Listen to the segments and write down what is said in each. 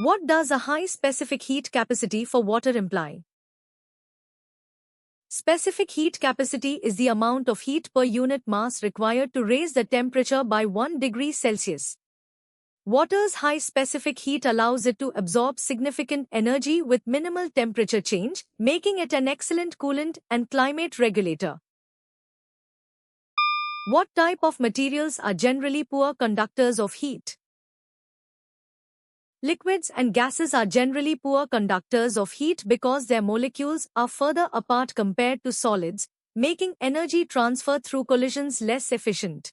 What does a high specific heat capacity for water imply? Specific heat capacity is the amount of heat per unit mass required to raise the temperature by 1 degree Celsius. Water's high specific heat allows it to absorb significant energy with minimal temperature change, making it an excellent coolant and climate regulator. What type of materials are generally poor conductors of heat? Liquids and gases are generally poor conductors of heat because their molecules are further apart compared to solids, making energy transfer through collisions less efficient.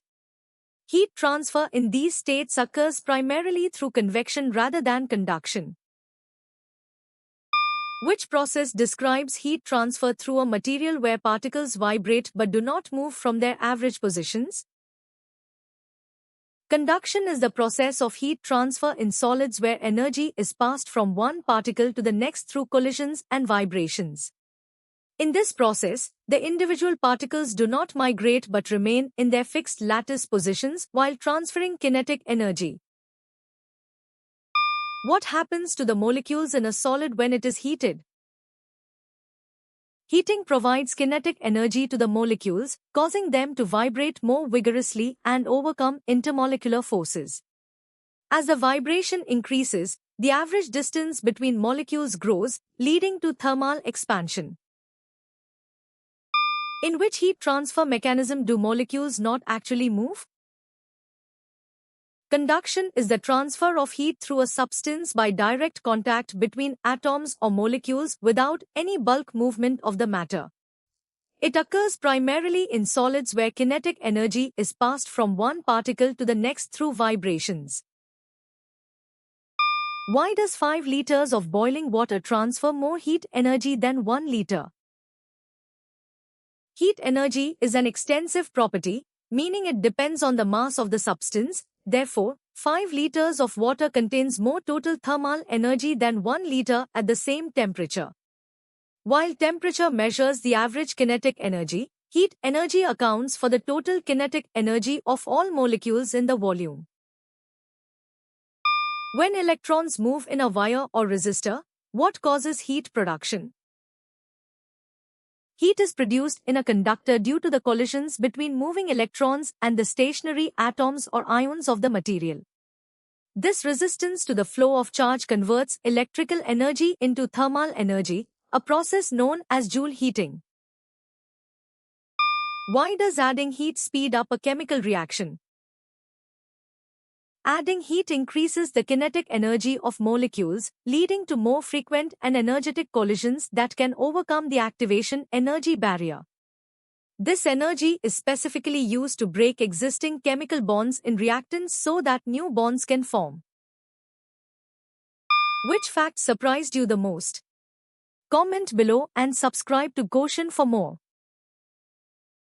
Heat transfer in these states occurs primarily through convection rather than conduction. Which process describes heat transfer through a material where particles vibrate but do not move from their average positions? Conduction is the process of heat transfer in solids where energy is passed from one particle to the next through collisions and vibrations. In this process, the individual particles do not migrate but remain in their fixed lattice positions while transferring kinetic energy. What happens to the molecules in a solid when it is heated? Heating provides kinetic energy to the molecules, causing them to vibrate more vigorously and overcome intermolecular forces. As the vibration increases, the average distance between molecules grows, leading to thermal expansion. In which heat transfer mechanism do molecules not actually move? Conduction is the transfer of heat through a substance by direct contact between atoms or molecules without any bulk movement of the matter. It occurs primarily in solids where kinetic energy is passed from one particle to the next through vibrations. Why does 5 liters of boiling water transfer more heat energy than 1 liter? Heat energy is an extensive property, meaning it depends on the mass of the substance. Therefore, 5 liters of water contains more total thermal energy than 1 liter at the same temperature. While temperature measures the average kinetic energy, heat energy accounts for the total kinetic energy of all molecules in the volume. When electrons move in a wire or resistor, what causes heat production? Heat is produced in a conductor due to the collisions between moving electrons and the stationary atoms or ions of the material. This resistance to the flow of charge converts electrical energy into thermal energy, a process known as Joule heating. Why does adding heat speed up a chemical reaction? Adding heat increases the kinetic energy of molecules, leading to more frequent and energetic collisions that can overcome the activation energy barrier. This energy is specifically used to break existing chemical bonds in reactants so that new bonds can form. Which fact surprised you the most? Comment below and subscribe to Quotient for more.